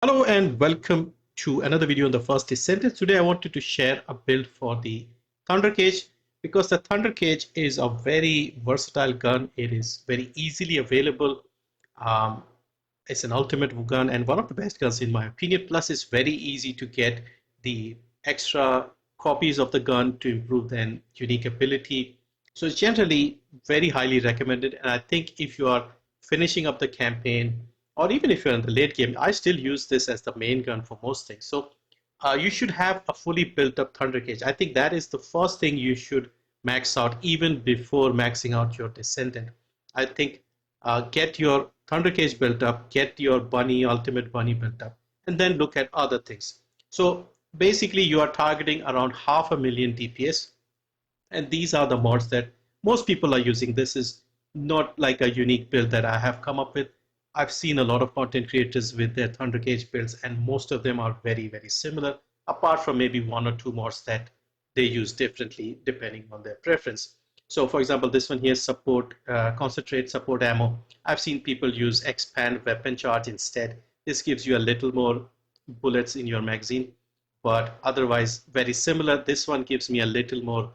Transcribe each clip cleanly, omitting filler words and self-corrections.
Hello and welcome to another video on the First Descendant. Today I wanted to share a build for the Thunder Cage because the Thunder Cage is a very versatile gun. It is very easily available. Um, it's an ultimate gun and one of the best guns in my opinion. Plus it's very easy to get the extra copies of the gun to improve the unique ability. So it's generally very highly recommended, and I think if you are finishing up the campaign or even if you're in the late game, I still use this as the main gun for most things. So you should have a fully built up Thunder Cage. I think that is the first thing you should max out even before maxing out your Descendant. I think get your Thunder Cage built up, get your Bunny, Ultimate Bunny built up, and then look at other things. So basically you are targeting around 500,000 DPS, and these are the mods that most people are using. This is not like a unique build that I have come up with. I've seen a lot of content creators with their Thunder Cage builds, and most of them are very similar, apart from maybe one or two mods that they use differently depending on their preference. So for example, this one here, support concentrate support ammo. I've seen people use expand weapon charge instead. This gives you a little more bullets in your magazine, but otherwise very similar. This one gives me a little more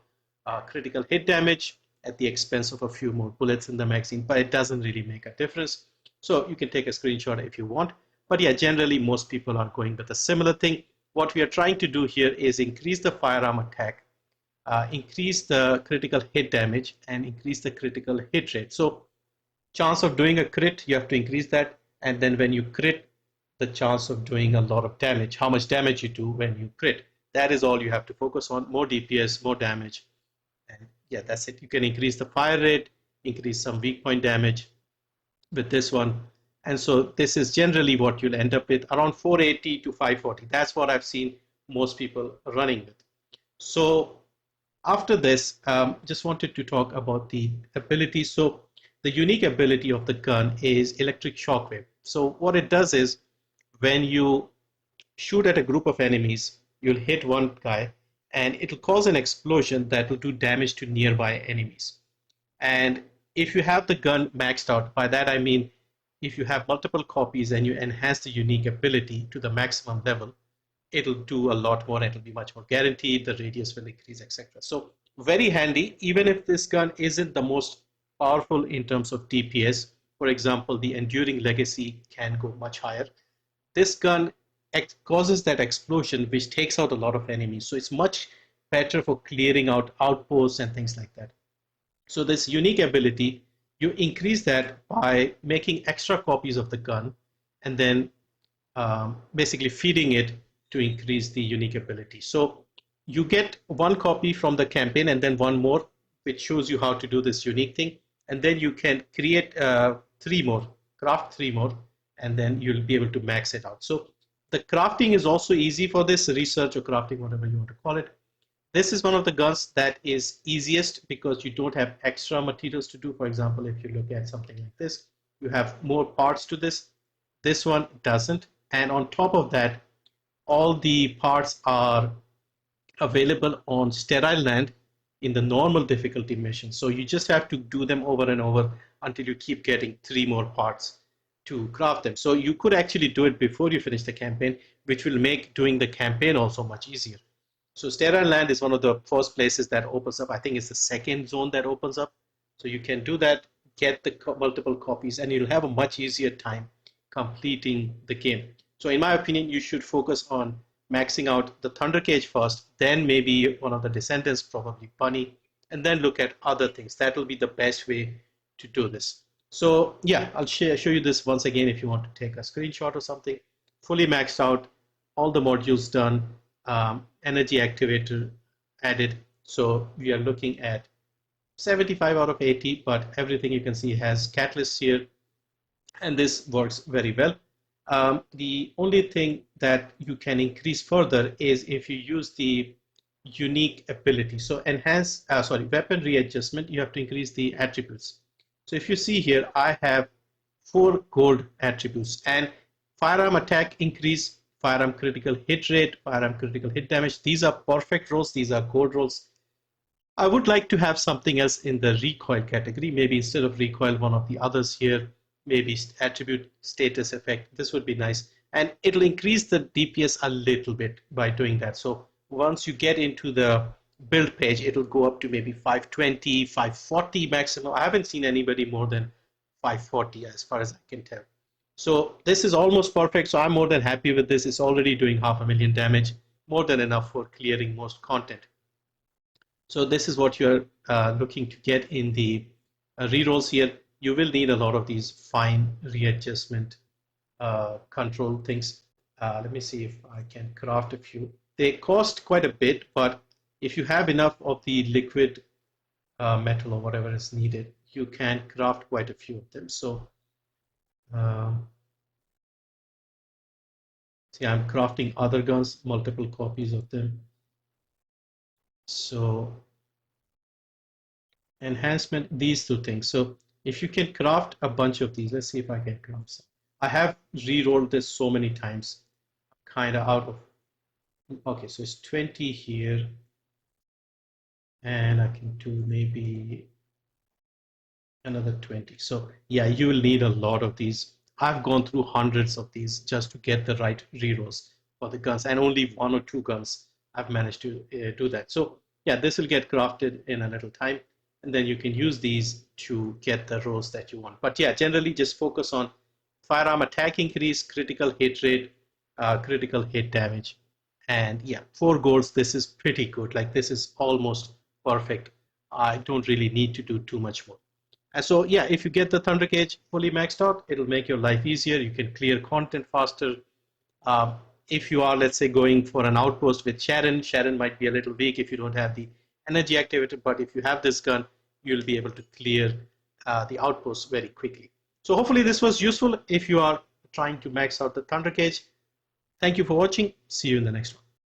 critical hit damage at the expense of a few more bullets in the magazine, but it doesn't really make a difference. So you can take a screenshot if you want. But yeah, generally most people are going with a similar thing. What we are trying to do here is increase the firearm attack, increase the critical hit damage, and increase the critical hit rate. So chance of doing a crit, you have to increase that. And then when you crit, the chance of doing a lot of damage, how much damage you do when you crit. That is all you have to focus on. More DPS, more damage. And yeah, that's it. You can increase the fire rate, increase some weak point damage with this one. And so this is generally what you'll end up with, around 480 to 540. That's what I've seen most people running with. So after this, just wanted to talk about the ability. So the unique ability of the gun is electric shockwave. So what it does is when you shoot at a group of enemies, you'll hit one guy and it'll cause an explosion that will do damage to nearby enemies. And if you have the gun maxed out, by that I mean if you have multiple copies and you enhance the unique ability to the maximum level, it'll do a lot more. It'll be much more guaranteed. The radius will increase, etc. So very handy, even if this gun isn't the most powerful in terms of DPS. For example, the Enduring Legacy can go much higher. This gun causes that explosion which takes out a lot of enemies. So it's much better for clearing out outposts and things like that. So this unique ability, you increase that by making extra copies of the gun and then basically feeding it to increase the unique ability. So you get one copy from the campaign and then one more, which shows you how to do this unique thing. And then you can create three more, craft three more, and then you'll be able to max it out. So the crafting is also easy for this, research or crafting, whatever you want to call it. This is one of the guns that is easiest because you don't have extra materials to do. For example, if you look at something like this, you have more parts to this. This one doesn't. And on top of that, all the parts are available on sterile land in the normal difficulty mission. So you just have to do them over and over until you keep getting three more parts to craft them. So you could actually do it before you finish the campaign, which will make doing the campaign also much easier. So sterile land is one of the first places that opens up. I think it's the second zone that opens up. So you can do that, get the multiple copies, and you'll have a much easier time completing the game. So in my opinion, you should focus on maxing out the Thunder Cage first, then maybe one of the Descendants, probably Bunny, and then look at other things. That will be the best way to do this. So yeah, I'll show you this once again if you want to take a screenshot or something. Fully maxed out, all the modules done, energy activator added. So we are looking at 75 out of 80, but everything you can see has catalysts here, and this works very well. The only thing that you can increase further is if you use the unique ability. So weapon readjustment, you have to increase the attributes. So if you see here, I have 4 gold attributes, and firearm attack increase, firearm critical hit rate, firearm critical hit damage. These are perfect rolls. These are gold rolls. I would like to have something else in the recoil category. Maybe instead of recoil, one of the others here, maybe attribute status effect. This would be nice. and it'll increase the DPS a little bit by doing that. So once you get into the build page, it'll go up to maybe 520, 540 maximum. I haven't seen anybody more than 540 as far as I can tell. So this is almost perfect. So I'm more than happy with this. It's already doing 500,000 damage, more than enough for clearing most content. So this is what you're looking to get in the rerolls here. You will need a lot of these fine readjustment control things. Let me see if I can craft a few. They cost quite a bit, but if you have enough of the liquid metal or whatever is needed, you can craft quite a few of them. So see, I'm crafting other guns, multiple copies of them. So enhancement, these two things. So if you can craft a bunch of these, let's see if I can craft some. I have re-rolled this so many times, kind of out of, okay, so it's 20 here, and I can do maybe another 20. So yeah, you will need a lot of these. I've gone through hundreds of these just to get the right rerolls for the guns, and only 1 or 2 guns I've managed to do that. So yeah, this will get crafted in a little time, and then you can use these to get the rolls that you want. But yeah, generally just focus on firearm attack increase, critical hit rate, critical hit damage, and yeah, 4 golds. This is pretty good. Like, this is almost perfect. I don't really need to do too much more. And so yeah, if you get the Thunder Cage fully maxed out, it'll make your life easier. You can clear content faster. If you are, let's say, going for an outpost with Sharon might be a little weak if you don't have the energy activated, but if you have this gun, you'll be able to clear the outpost very quickly. So hopefully this was useful if you are trying to max out the Thunder Cage. Thank you for watching. See you in the next one.